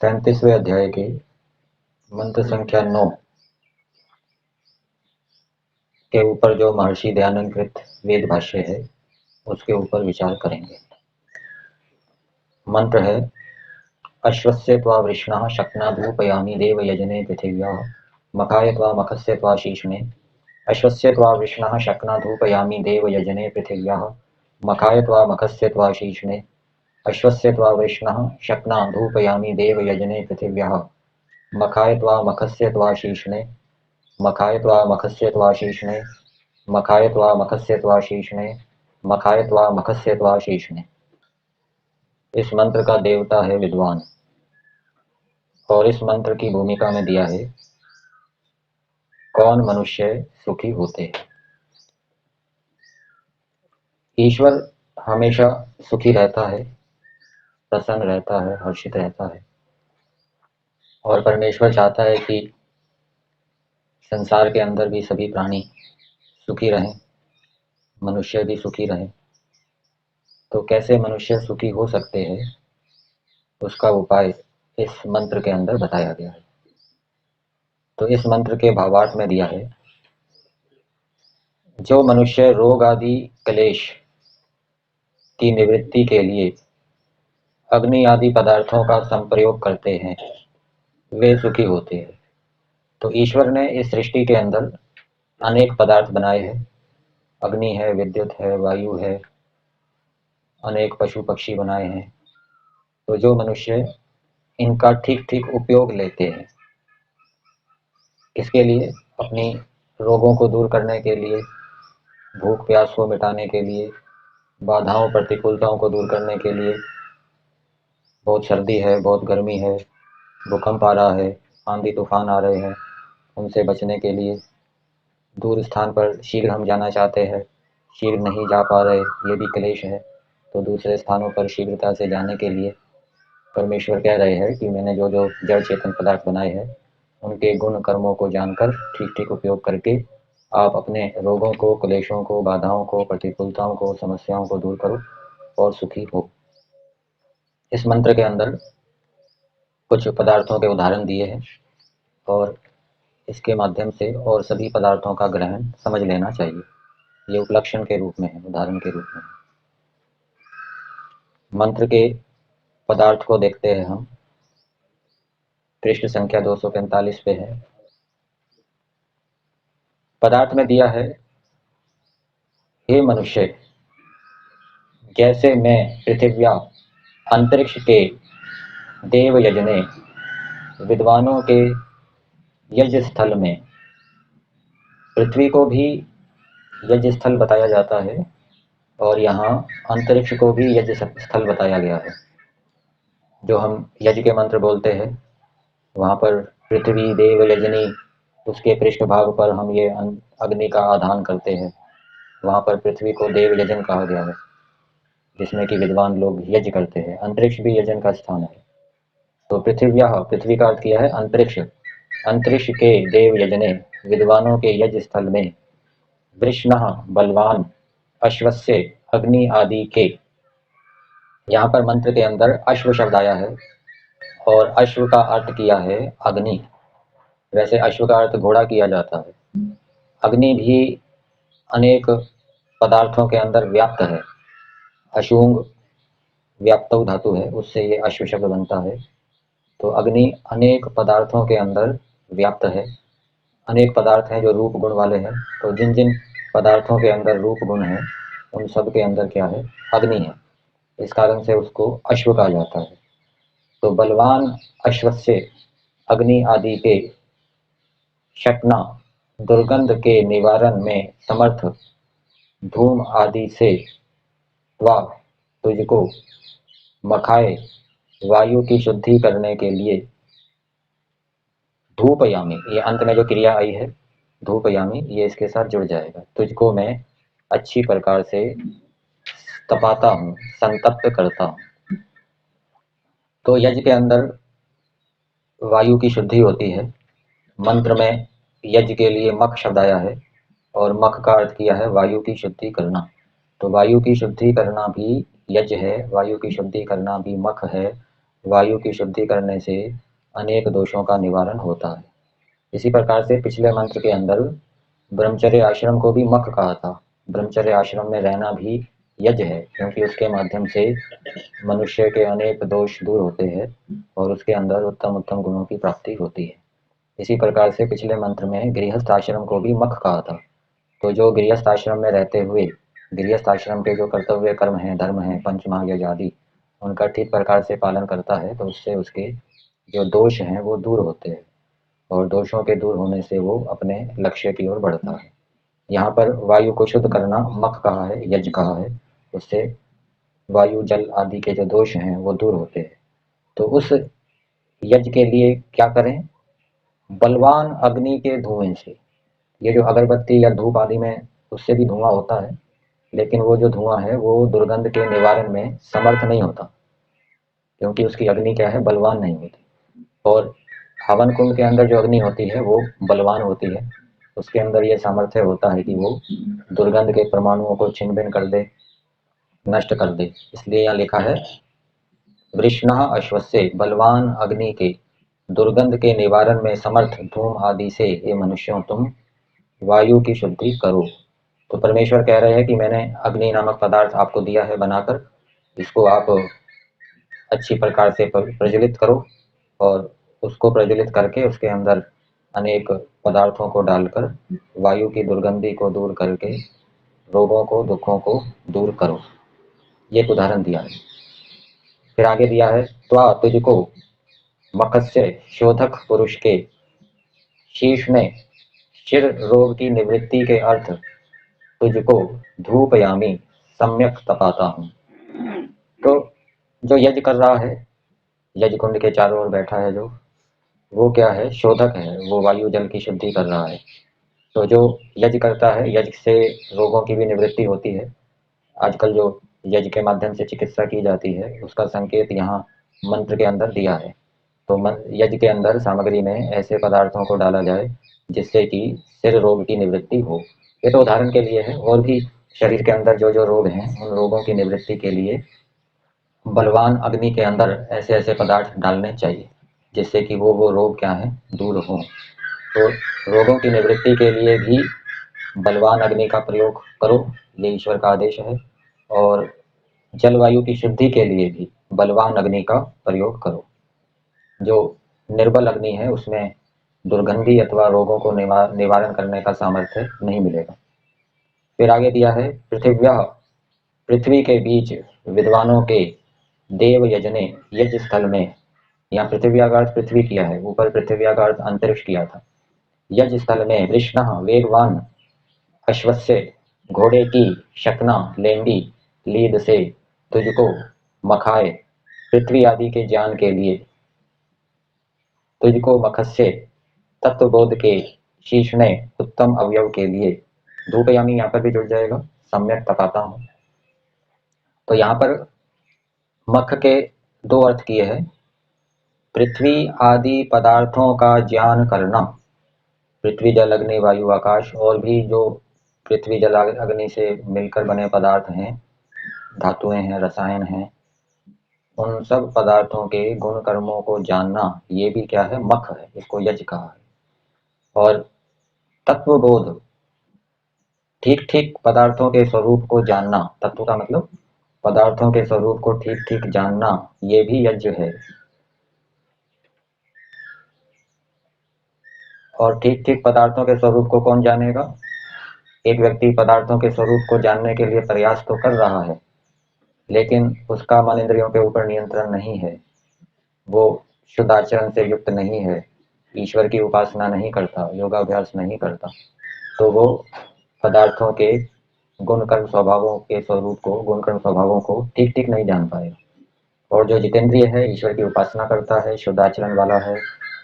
37वें अध्याय के मंत्र संख्या 9 के ऊपर जो महर्षि दयानंद कृत वेद भाष्य है उसके ऊपर विचार करेंगे। मंत्र है अश्वस्य त्वा वृष्णः शक्ना धूपयामि देव यजने पृथिव्याः मखाय त्वा मखस्य त्वा शीर्ष्णे। अश्वस्य त्वा वृष्णः शक्ना धूपयामि देव यजने पृथिव्याः मखाय त्वा मखस्य त्वा शीर्ष्णे। अश्वस्य त्वा वृष्णः शक्ना धूपयामि देव यजने पृथिव्याः मखाय त्वा मखस्य त्वा शीर्ष्णे। मखाय त्वा मखस्य त्वा शीर्ष्णे। मखाय त्वा मखस्य त्वा शीर्ष्णे। मखाय त्वा मखस्य त्वा शीर्ष्णे। इस मंत्र का देवता है विद्वान और इस मंत्र की भूमिका में दिया है कौन मनुष्य सुखी होते हैं। ईश्वर हमेशा सुखी रहता है, प्रसन्न रहता है, हर्षित रहता है और परमेश्वर चाहता है कि संसार के अंदर भी सभी प्राणी सुखी रहें, मनुष्य भी सुखी रहें। तो कैसे मनुष्य सुखी हो सकते हैं उसका उपाय इस मंत्र के अंदर बताया गया है। तो इस मंत्र के भावार्थ में दिया है जो मनुष्य रोग आदि क्लेश की निवृत्ति के लिए अग्नि आदि पदार्थों का संप्रयोग करते हैं वे सुखी होते हैं। तो ईश्वर ने इस सृष्टि के अंदर अनेक पदार्थ बनाए हैं, अग्नि है, विद्युत है, वायु है, अनेक पशु पक्षी बनाए हैं। तो जो मनुष्य इनका ठीक ठीक उपयोग लेते हैं, किसके लिए? अपनी रोगों को दूर करने के लिए, भूख प्यास को मिटाने के लिए, बाधाओं प्रतिकूलताओं को दूर करने के लिए। बहुत सर्दी है, बहुत गर्मी है, भूकंप आ रहा है, आंधी तूफान आ रहे हैं, उनसे बचने के लिए, दूर स्थान पर शीघ्र हम जाना चाहते हैं, शीघ्र नहीं जा पा रहे, ये भी क्लेश है। तो दूसरे स्थानों पर शीघ्रता से जाने के लिए परमेश्वर कह रहे हैं कि मैंने जो जो जड़ चेतन पदार्थ बनाए हैं उनके गुण कर्मों को जानकर ठीक ठीक उपयोग करके आप अपने रोगों को, क्लेशों को, बाधाओं को, प्रतिकूलताओं को, समस्याओं को दूर करो और सुखी हो। इस मंत्र के अंदर कुछ पदार्थों के उदाहरण दिए हैं और इसके माध्यम से और सभी पदार्थों का ग्रहण समझ लेना चाहिए। ये उपलक्षण के रूप में है, उदाहरण के रूप में। मंत्र के पदार्थ को देखते हैं हम। पृष्ठ संख्या 245 पे है। पदार्थ में दिया है हे मनुष्य, जैसे मैं पृथिव्या अंतरिक्ष के देव यजने विद्वानों के यज्ञ स्थल में, पृथ्वी को भी यज्ञ स्थल बताया जाता है और यहाँ अंतरिक्ष को भी यज्ञ स्थल बताया गया है। जो हम यज्ञ के मंत्र बोलते हैं वहाँ पर पृथ्वी देव यजनी, उसके पृष्ठ भाग पर हम ये अग्नि का आधान करते हैं। वहाँ पर पृथ्वी को देव यजन कहा गया है जिसमें कि विद्वान लोग यज्ञ करते हैं। अंतरिक्ष भी यजन का स्थान है। तो पृथ्वी का अर्थ किया है अंतरिक्ष। अंतरिक्ष के देव यजने विद्वानों के यज्ञ स्थल में वृष्णः बलवान, अश्वस्य अग्नि आदि के। यहाँ पर मंत्र के अंदर अश्व शब्द आया है और अश्व का अर्थ किया है अग्नि। वैसे अश्व का अर्थ घोड़ा किया जाता है। अग्नि भी अनेक पदार्थों के अंदर व्याप्त है। अशुंग व्याप्तौ धातु है, उससे ये अश्व शब्द बनता है। तो अग्नि अनेक पदार्थों के अंदर व्याप्त है। अनेक पदार्थ हैं जो रूप गुण वाले हैं। तो जिन जिन पदार्थों के अंदर रूप गुण है उन सब के अंदर क्या है? अग्नि है। इस कारण से उसको अश्व कहा जाता है। तो बलवान अश्वस्य अग्नि आदि के, शक्ना दुर्गंध के निवारण में समर्थ, धूम आदि से त्वा तुझको, मखाए वायु की शुद्धि करने के लिए, धूपयामी, ये अंत में जो क्रिया आई है धूपयामी, ये इसके साथ जुड़ जाएगा। तुझको मैं अच्छी प्रकार से तपाता हूँ, संतप्त करता हूँ। तो यज्ञ के अंदर वायु की शुद्धि होती है। मंत्र में यज्ञ के लिए मख शब्द आया है और मख का अर्थ किया है वायु की शुद्धि करना। तो वायु की शुद्धि करना भी यज्ञ है, वायु की शुद्धि करना भी मख है, वायु की शुद्धि करने से अनेक दोषों का निवारण होता है। इसी प्रकार से पिछले मंत्र के अंदर ब्रह्मचर्य आश्रम को भी मख कहा था। ब्रह्मचर्य आश्रम में रहना भी यज्ञ है, क्योंकि उसके माध्यम से मनुष्य के अनेक दोष दूर होते हैं और उसके अंदर उत्तम उत्तम गुणों की प्राप्ति होती है। इसी प्रकार से पिछले मंत्र में गृहस्थ आश्रम को भी मख कहा था। तो जो गृहस्थ आश्रम में रहते हुए गृहस्थ आश्रम के जो कर्तव्य कर्म हैं, धर्म हैं, पंचमहायज्ञ आदि, उनका ठीक प्रकार से पालन करता है तो उससे उसके जो दोष हैं वो दूर होते हैं और दोषों के दूर होने से वो अपने लक्ष्य की ओर बढ़ता है। यहाँ पर वायु को शुद्ध करना मख कहा है, यज्ञ कहा है। उससे वायु जल आदि के जो दोष हैं वो दूर होते हैं। तो उस यज्ञ के लिए क्या करें? बलवान अग्नि के धुएं से। ये जो अगरबत्ती या धूप आदि में उससे भी धुआं होता है, लेकिन वो जो धुआं है वो दुर्गंध के निवारण में समर्थ नहीं होता, क्योंकि उसकी अग्नि क्या है? बलवान नहीं होती। और हवन कुंड के अंदर जो अग्नि होती है वो बलवान होती है। उसके अंदर ये सामर्थ्य होता है कि वो दुर्गंध के परमाणुओं को छिन्न भिन्न कर दे, नष्ट कर दे। इसलिए यहाँ लिखा है वृष्णः अश्वस्य, बलवान अग्नि के दुर्गंध के निवारण में समर्थ धूम आदि से ये मनुष्यों तुम वायु की शुद्धि करो। तो परमेश्वर कह रहे हैं कि मैंने अग्नि नामक पदार्थ आपको दिया है बनाकर, इसको आप अच्छी प्रकार से प्रज्वलित करो और उसको प्रज्वलित करके उसके अंदर अनेक पदार्थों को डालकर वायु की दुर्गंधी को दूर करके रोगों को, दुखों को दूर करो। ये एक उदाहरण दिया है। फिर आगे दिया है त्वा तुझको मत्स्य शोधक पुरुष के शीर्ष में शिर रोग की निवृत्ति के अर्थ तुझको धूपयामी, सम्यक तपाता हूँ। तो जो यज्ञ कर रहा है, यज्ञ कुंड के चारों ओर बैठा है जो, वो क्या है? शोधक है। वो वायु जल की शुद्धि कर रहा है। तो जो यज्ञ करता है, यज्ञ से रोगों की भी निवृत्ति होती है। आजकल जो यज्ञ के माध्यम से चिकित्सा की जाती है उसका संकेत यहाँ मंत्र के अंदर दिया है। तो यज्ञ के अंदर सामग्री में ऐसे पदार्थों को डाला जाए जिससे कि सिर रोग की निवृत्ति हो। ये तो उदाहरण के लिए है, और भी शरीर के अंदर जो जो रोग हैं उन रोगों की निवृत्ति के लिए बलवान अग्नि के अंदर ऐसे ऐसे पदार्थ डालने चाहिए जिससे कि वो रोग क्या है? दूर हो। तो रोगों की निवृत्ति के लिए भी बलवान अग्नि का प्रयोग करो, ये ईश्वर का आदेश है। और जलवायु की शुद्धि के लिए भी बलवान अग्नि का प्रयोग करो। जो निर्बल अग्नि है उसमें दुर्गंधी अथवा रोगों को निवारण करने का सामर्थ्य नहीं मिलेगा। फिर आगे दिया है पृथिव्या, पृथ्वी के बीच विद्वानों के देव यजने, यज्ञ स्थल में। यहाँ पृथिव्या का अर्थ पृथ्वी किया है, ऊपर पृथिव्या का अर्थ अंतरिक्ष किया था। यज्ञ स्थल में वृष्णः, वेगवान, अश्वस्य, घोड़े की शकना, लेंडी, लीद से तुझको मखाए, पृथ्वी आदि के ज्ञान के लिए तुझको मखस्य, तत्वबोध के शीर्षणे, उत्तम अवयव के लिए धूपयामी यहाँ पर भी जुड़ जाएगा, सम्यक तपाता हूँ। तो यहाँ पर मख के दो अर्थ किए हैं। पृथ्वी आदि पदार्थों का ज्ञान करना, पृथ्वी जल अग्नि वायु आकाश और भी जो पृथ्वी जल अग्नि से मिलकर बने पदार्थ हैं, धातुएं हैं, रसायन हैं, उन सब पदार्थों के गुण कर्मों को जानना, ये भी क्या है? मख है। इसको यज्ञ कहा है। और तत्वबोध, ठीक ठीक पदार्थों के स्वरूप को जानना, तत्व का मतलब पदार्थों के स्वरूप को ठीक ठीक जानना, ये भी यज्ञ है। और ठीक ठीक पदार्थों के स्वरूप को कौन जानेगा? एक व्यक्ति पदार्थों के स्वरूप को जानने के लिए प्रयास तो कर रहा है, लेकिन उसका मन इंद्रियों के ऊपर नियंत्रण नहीं है, वो शुद्ध आचरण से युक्त नहीं है, ईश्वर की उपासना नहीं करता, योगाभ्यास नहीं करता, तो वो पदार्थों के गुण कर्म स्वभावों के स्वरूप को, गुण कर्म स्वभावों को ठीक ठीक नहीं जान पाएगा। और जो जितेंद्रिय है, ईश्वर की उपासना करता है, शुद्ध आचरण वाला है,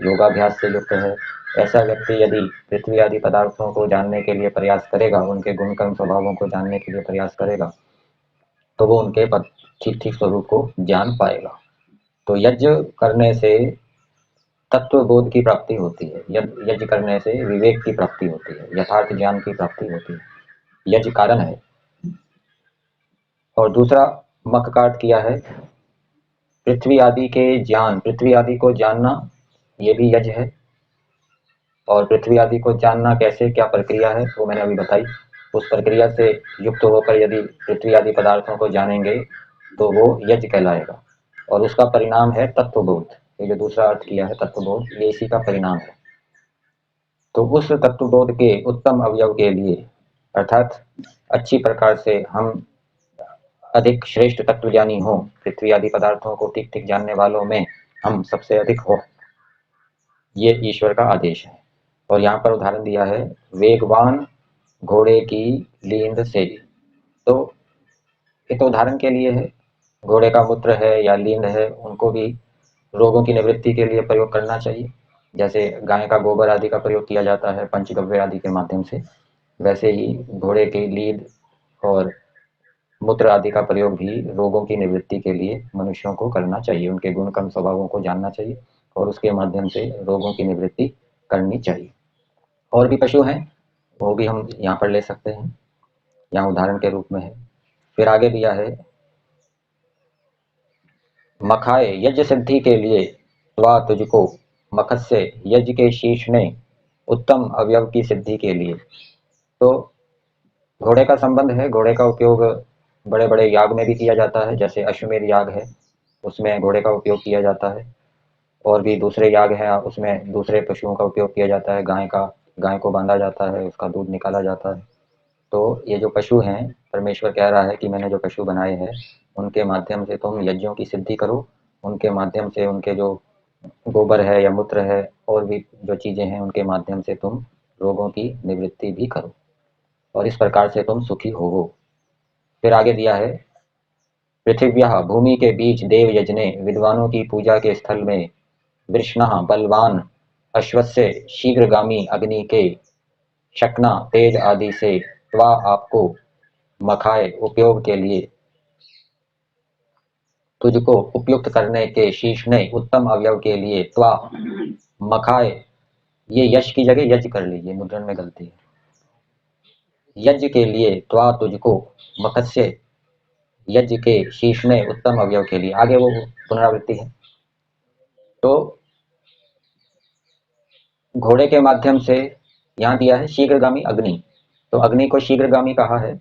योगाभ्यास से युक्त है, ऐसा व्यक्ति यदि पृथ्वी आदि पदार्थों को जानने के लिए प्रयास करेगा, उनके गुण कर्म स्वभावों को जानने के लिए प्रयास करेगा, तो वो उनके ठीक ठीक स्वरूप को जान पाएगा। तो यज्ञ करने से तत्व बोध की प्राप्ति होती है, यज्ञ करने से विवेक की प्राप्ति होती है, यथार्थ ज्ञान की प्राप्ति होती है। यज्ञ कारण है। और दूसरा मख का अर्थ किया है पृथ्वी आदि के ज्ञान, पृथ्वी आदि को जानना, ये भी यज्ञ है। और पृथ्वी आदि को जानना कैसे, क्या प्रक्रिया है, वो मैंने अभी बताई। उस प्रक्रिया से युक्त होकर यदि पृथ्वी आदि पदार्थों को जानेंगे तो वो यज्ञ कहलाएगा। और उसका परिणाम है तत्वबोध। ये जो दूसरा अर्थ किया है तत्वबोध, ये इसी का परिणाम है। तो उस तत्वबोध के उत्तम अवयव के लिए, अर्थात अच्छी प्रकार से हम अधिक श्रेष्ठ तत्वज्ञानी हो, पृथ्वी आदि पदार्थों को ठीक ठीक जानने वालों में हम सबसे अधिक हो, ये ईश्वर का आदेश है। और यहाँ पर उदाहरण दिया है, वेगवान घोड़े की लींद से। तो ये तो उदाहरण के लिए है। घोड़े का मूत्र है या लींद है, उनको भी रोगों की निवृत्ति के लिए प्रयोग करना चाहिए। जैसे गाय का गोबर आदि का प्रयोग किया जाता है पंचगव्य आदि के माध्यम से, वैसे ही घोड़े की लीद और मूत्र आदि का प्रयोग भी रोगों की निवृत्ति के लिए मनुष्यों को करना चाहिए। उनके गुण कर्म स्वभावों को जानना चाहिए और उसके माध्यम से रोगों की निवृत्ति करनी चाहिए। और भी पशु हैं, वो भी हम यहाँ पर ले सकते हैं, यहाँ उदाहरण के रूप में है। फिर आगे दिया है, मखाए यज्ञ सिद्धि के लिए त्वा तुझको, मखस्य यज्ञ के शीर्ष ने उत्तम अवयव की सिद्धि के लिए। तो घोड़े का संबंध है। घोड़े का उपयोग बड़े बड़े याग में भी किया जाता है, जैसे अश्वमेध याग है, उसमें घोड़े का उपयोग किया जाता है। और भी दूसरे याग हैं, उसमें दूसरे पशुओं का उपयोग किया जाता है। गाय को बांधा जाता है, उसका दूध निकाला जाता है। तो ये जो पशु हैं, परमेश्वर कह रहा है कि मैंने जो पशु बनाए हैं उनके माध्यम से तुम यज्ञों की सिद्धि करो। उनके माध्यम से, उनके जो गोबर है या मूत्र है और भी जो चीजें हैं, उनके माध्यम से तुम रोगों की निवृत्ति भी करो और इस प्रकार से तुम सुखी होवो। फिर आगे दिया है, पृथिव्याः भूमि के बीच देव यजने, विद्वानों की पूजा के स्थल में वृषणः बलवान अश्वस्य शीघ्रगामी अग्नि के शकना तेज आदि से त्वा आपको, मखाए उपयोग के लिए, तुझको उपयुक्त करने के शीर्ष ने उत्तम अवयव के लिए त्वा, मखाए, ये यश की जगह यज्ञ कर लीजिए, मुद्रण में गलती है। यज्ञ के लिए त्वा तुझको, मत्स्य यज्ञ के शीर्ष में उत्तम अवयव के लिए, आगे वो पुनरावृत्ति है। तो घोड़े के माध्यम से यहाँ दिया है शीघ्रगामी अग्नि। तो अग्नि को शीघ्रगामी कहा है,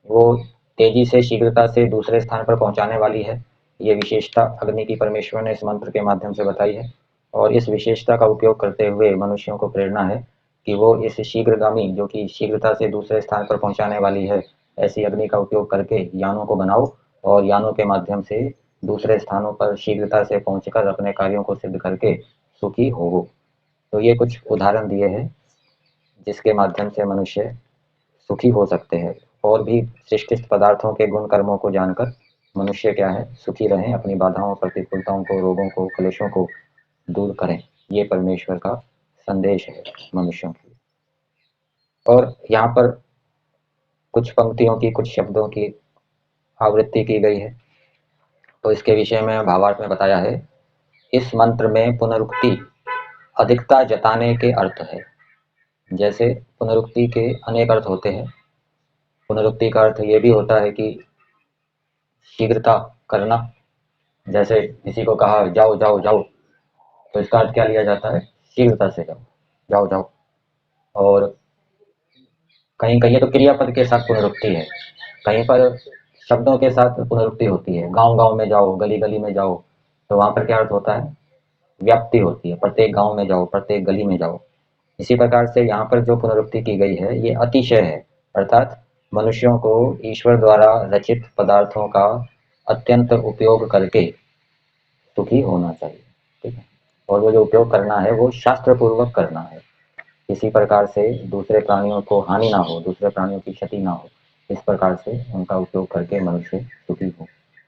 वो तेजी से शीघ्रता से दूसरे स्थान पर पहुंचाने वाली है। ये विशेषता अग्नि की परमेश्वर ने इस मंत्र के माध्यम से बताई है। और इस विशेषता का उपयोग करते हुए मनुष्यों को प्रेरणा है कि वो इस शीघ्रगामी, जो कि शीघ्रता से दूसरे स्थान पर पहुंचाने वाली है, ऐसी अग्नि का उपयोग करके यानों को बनाओ और यानों के माध्यम से दूसरे स्थानों पर शीघ्रता से पहुंचकर अपने कार्यों को सिद्ध करके सुखी हो। तो ये कुछ उदाहरण दिए हैं जिसके माध्यम से मनुष्य सुखी हो सकते हैं। और भी सृष्टिस्थ पदार्थों के गुण कर्मों को जानकर मनुष्य क्या है, सुखी रहें, अपनी बाधाओं, प्रतिकूलताओं को, रोगों को, क्लेशों को दूर करें। ये परमेश्वर का संदेश है मनुष्यों के लिए। और यहाँ पर कुछ पंक्तियों की, कुछ शब्दों की आवृत्ति की गई है। तो इसके विषय में भावार्थ में बताया है, इस मंत्र में पुनरुक्ति अधिकता जताने के अर्थ है। जैसे पुनरुक्ति के अनेक अर्थ होते हैं। पुनरुक्ति का अर्थ ये भी होता है कि शीघ्रता करना। जैसे किसी को कहा जाओ जाओ जाओ, तो इसका अर्थ क्या लिया जाता है, शीघ्रता से जाओ, जाओ जाओ। और कहीं कहीं तो क्रियापद के साथ पुनरुक्ति है, कहीं पर शब्दों के साथ पुनरुक्ति होती है। गांव गांव में जाओ, गली गली में जाओ, तो वहां पर क्या अर्थ होता है, व्याप्ति होती है, प्रत्येक गांव में जाओ, प्रत्येक गली में जाओ। इसी प्रकार से यहाँ पर जो पुनरुक्ति की गई है ये अतिशय है, अर्थात मनुष्यों को ईश्वर द्वारा रचित पदार्थों का अत्यंत उपयोग करके सुखी होना चाहिए। ठीक है। और वो जो उपयोग करना है वो शास्त्र पूर्वक करना है, किसी प्रकार से दूसरे प्राणियों को हानि ना हो, दूसरे प्राणियों की क्षति ना हो, इस प्रकार से उनका उपयोग करके मनुष्य सुखी हो।